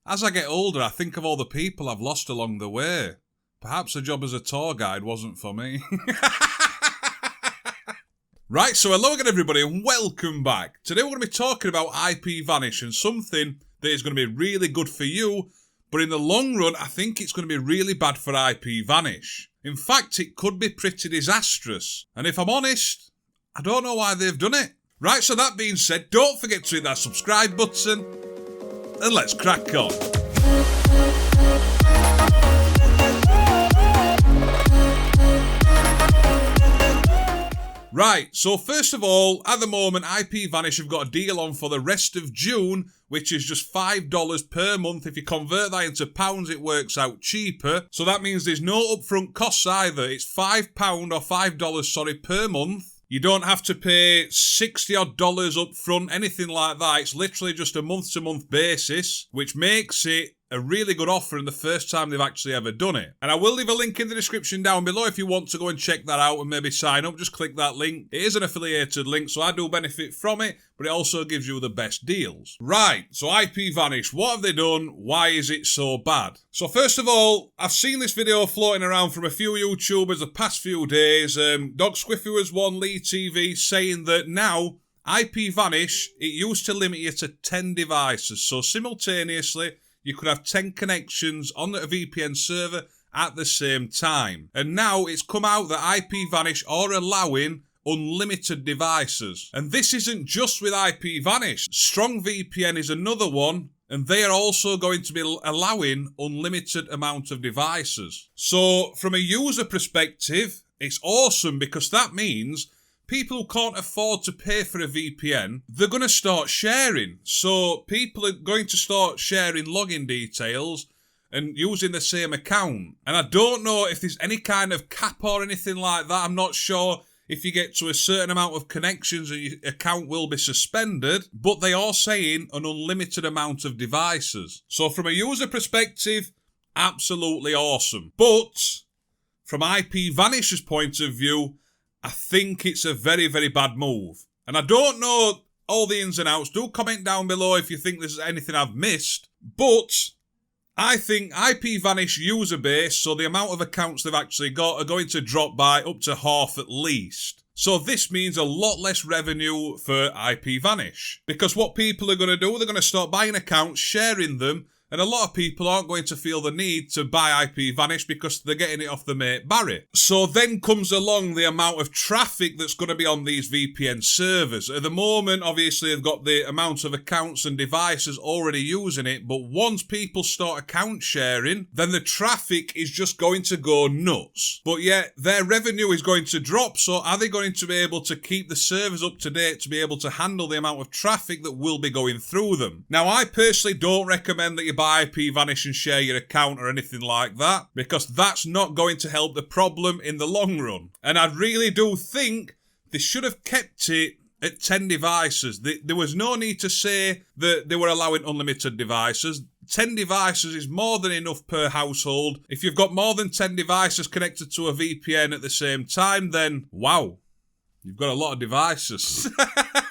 As I get older, I think of all the people I've lost along the way. Perhaps a job as a tour guide wasn't for me. Right, so hello again everybody and welcome back. Today we're going to be talking about IPVanish and something that is going to be really good for you, but in the long run I think it's going to be really bad for IPVanish. In fact, it could be pretty disastrous. And if I'm honest, I don't know why they've done it. Right, so that being said, don't forget to hit that subscribe button and let's crack on. Right, so first of all, at the moment, IPVanish have got a deal on for the rest of June, which is just $5 per month. If you convert that into pounds, it works out cheaper. So that means there's no upfront costs either. It's £5 or $5, per month. You don't have to pay $60 odd up front, anything like that. It's literally just a month-to-month basis, which makes it a really good offer and the first time they've actually ever done it. And I will leave a link in the description down below if you want to go and check that out and maybe sign up. Just click that link. It is an affiliated link, so I do benefit from it, but it also gives you the best deals. Right, so IPVanish, what have they done? Why is it so bad? So first of all, I've seen this video floating around from a few YouTubers the past few days. Dog Squiffy was one, Lee TV, saying that now IPVanish, it used to limit you to 10 devices. So simultaneously, you could have 10 connections on a VPN server at the same time. And now it's come out that IPVanish are allowing unlimited devices. And this isn't just with IPVanish. StrongVPN is another one, and they are also going to be allowing unlimited amount of devices. So from a user perspective, it's awesome because that means people who can't afford to pay for a VPN, they're going to start sharing. So people are going to start sharing login details and using the same account. And I don't know if there's any kind of cap or anything like that. I'm not sure if you get to a certain amount of connections and your account will be suspended, but they are saying an unlimited amount of devices. So from a user perspective, absolutely awesome. But from IPVanish's point of view, I think it's a very, very bad move. And I don't know all the ins and outs. Do comment down below if you think there's anything I've missed. But I think IPVanish user base, so the amount of accounts they've actually got, are going to drop by up to half at least. So this means a lot less revenue for IPVanish. Because what people are going to do, they're going to start buying accounts, sharing them, and a lot of people aren't going to feel the need to buy IPVanish because they're getting it off the mate Barry. So then comes along the amount of traffic that's going to be on these VPN servers. At the moment, obviously, they've got the amount of accounts and devices already using it, but once people start account sharing, then the traffic is just going to go nuts. But yet, their revenue is going to drop, so are they going to be able to keep the servers up to date to be able to handle the amount of traffic that will be going through them? Now, I personally don't recommend that you buy IPVanish and share your account or anything like that, because that's not going to help the problem in the long run. And I really do think they should have kept it at 10 devices. There was no need to say that they were allowing unlimited devices. 10 devices is more than enough per household. If you've got more than 10 devices connected to a VPN at the same time, then wow, you've got a lot of devices.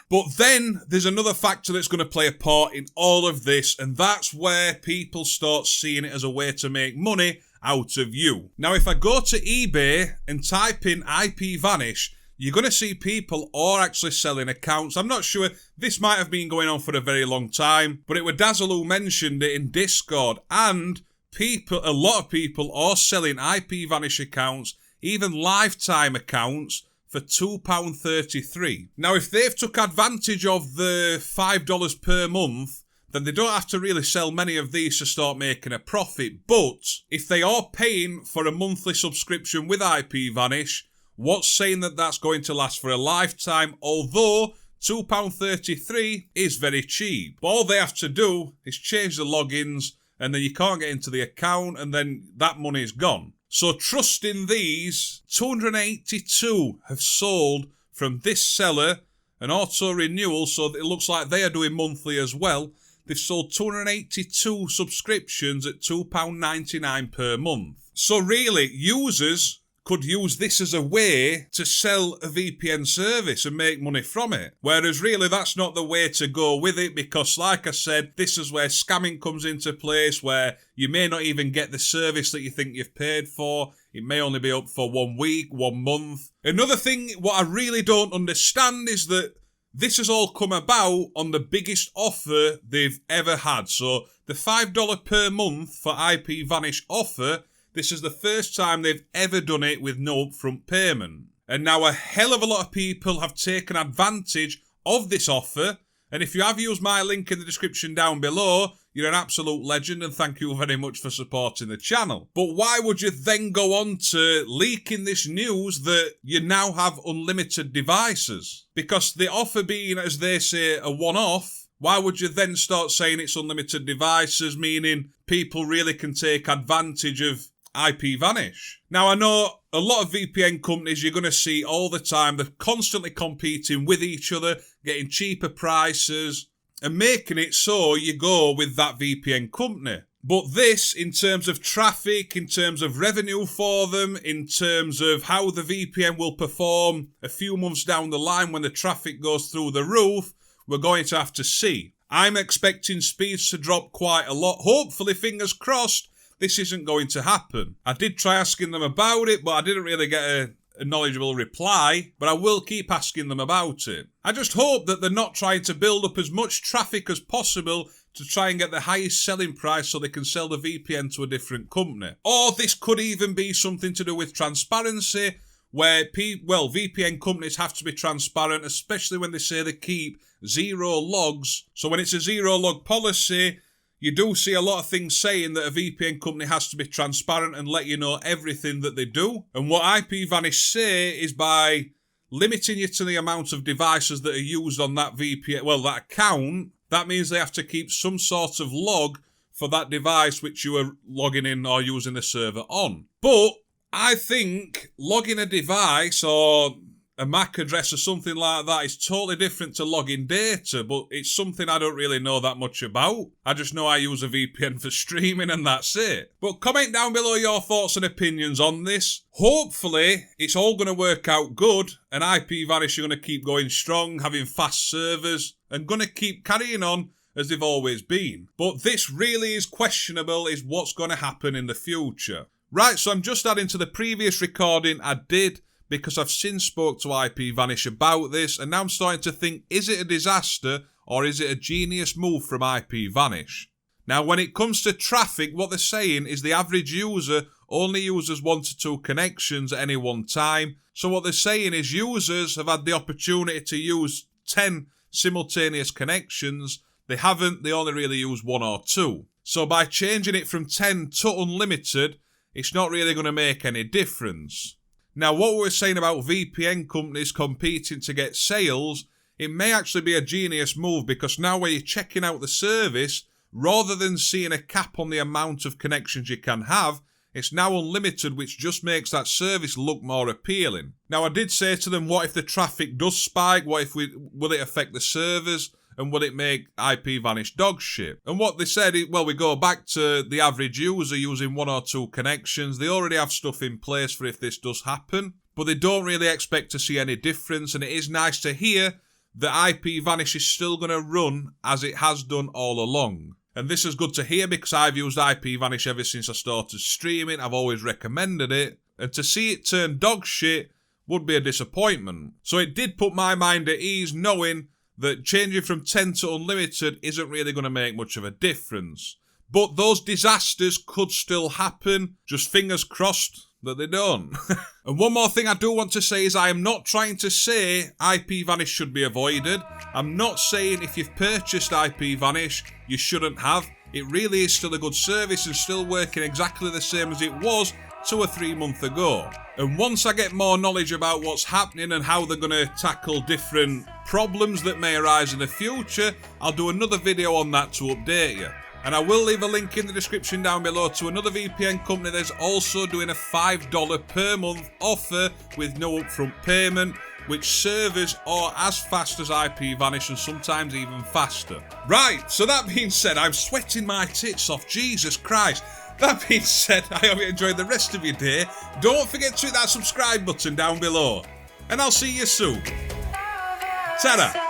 But then there's another factor that's going to play a part in all of this, and that's where people start seeing it as a way to make money out of you. Now, if I go to eBay and type in IPVanish, you're going to see people are actually selling accounts. I'm not sure, this might have been going on for a very long time, but it was Dazzle who mentioned it in Discord, and a lot of people are selling IPVanish accounts, even lifetime accounts, for £2.33. Now, if they've took advantage of the $5 per month, then they don't have to really sell many of these to start making a profit. But if they are paying for a monthly subscription with IPVanish, what's saying that that's going to last for a lifetime? Although £2.33 is very cheap. But all they have to do is change the logins, and then you can't get into the account, and then that money is gone. So trust in these, 282 have sold from this seller, an auto renewal, so it looks like they are doing monthly as well. They've sold 282 subscriptions at £2.99 per month. So really, users could use this as a way to sell a VPN service and make money from it. Whereas really that's not the way to go with it, because like I said, this is where scamming comes into place, where you may not even get the service that you think you've paid for. It may only be up for 1 week, 1 month. Another thing, what I really don't understand is that this has all come about on the biggest offer they've ever had. So the $5 per month for IPVanish offer, this is the first time they've ever done it with no upfront payment. And now a hell of a lot of people have taken advantage of this offer. And if you have used my link in the description down below, you're an absolute legend and thank you very much for supporting the channel. But why would you then go on to leaking this news that you now have unlimited devices? Because the offer being, as they say, a one-off, why would you then start saying it's unlimited devices, meaning people really can take advantage of IPVanish? Now, I know a lot of VPN companies you're going to see all the time, they're constantly competing with each other, getting cheaper prices, and making it so you go with that VPN company. But this, in terms of traffic, in terms of revenue for them, in terms of how the VPN will perform a few months down the line when the traffic goes through the roof, we're going to have to see. I'm expecting speeds to drop quite a lot. Hopefully, fingers crossed, this isn't going to happen. I did try asking them about it, but I didn't really get a knowledgeable reply, but I will keep asking them about it. I just hope that they're not trying to build up as much traffic as possible to try and get the highest selling price so they can sell the VPN to a different company. Or this could even be something to do with transparency, where VPN companies have to be transparent, especially when they say they keep 0 logs. So when it's a 0 log policy, you do see a lot of things saying that a VPN company has to be transparent and let you know everything that they do. And what IPVanish say is by limiting you to the amount of devices that are used on that VPN, that account, that means they have to keep some sort of log for that device which you are logging in or using the server on. But I think logging a device or a MAC address or something like that is totally different to logging data, but it's something I don't really know that much about. I just know I use a VPN for streaming and that's it. But comment down below your thoughts and opinions on this. Hopefully, it's all going to work out good and IPVanish are going to keep going strong, having fast servers and going to keep carrying on as they've always been. But this really is questionable, is what's going to happen in the future. Right, so I'm just adding to the previous recording I did, because I've since spoke to IPVanish about this, and now I'm starting to think, is it a disaster or is it a genius move from IPVanish? Now, when it comes to traffic, what they're saying is the average user only uses 1 to 2 connections at any one time. So what they're saying is users have had the opportunity to use 10 simultaneous connections. They haven't, they only really use 1 or 2. So by changing it from 10 to unlimited, it's not really going to make any difference. Now, what we're saying about VPN companies competing to get sales, it may actually be a genius move, because now when you're checking out the service, rather than seeing a cap on the amount of connections you can have, it's now unlimited, which just makes that service look more appealing. Now, I did say to them, what if the traffic does spike? Will it affect the servers? And will it make IPVanish dog shit? And what they said, we go back to the average user using 1 or 2 connections. They already have stuff in place for if this does happen, but they don't really expect to see any difference. And it is nice to hear that IPVanish is still going to run as it has done all along. And this is good to hear, because I've used IPVanish ever since I started streaming. I've always recommended it. And to see it turn dog shit would be a disappointment. So it did put my mind at ease knowing that changing from 10 to unlimited isn't really going to make much of a difference. But those disasters could still happen. Just fingers crossed that they don't. And one more thing I do want to say is I am not trying to say IPVanish should be avoided. I'm not saying if you've purchased IPVanish, you shouldn't have. It really is still a good service and still working exactly the same as it was 2 or 3 months ago. And once I get more knowledge about what's happening and how they're going to tackle different problems that may arise in the future, I'll do another video on that to update you. And I will leave a link in the description down below to another VPN company that's also doing a $5 per month offer with no upfront payment, which servers are as fast as IPVanish and sometimes even faster. Right, so that being said, I'm sweating my tits off, Jesus Christ. That being said, I hope you enjoyed the rest of your day. Don't forget to hit that subscribe button down below. And I'll see you soon. Ta-da!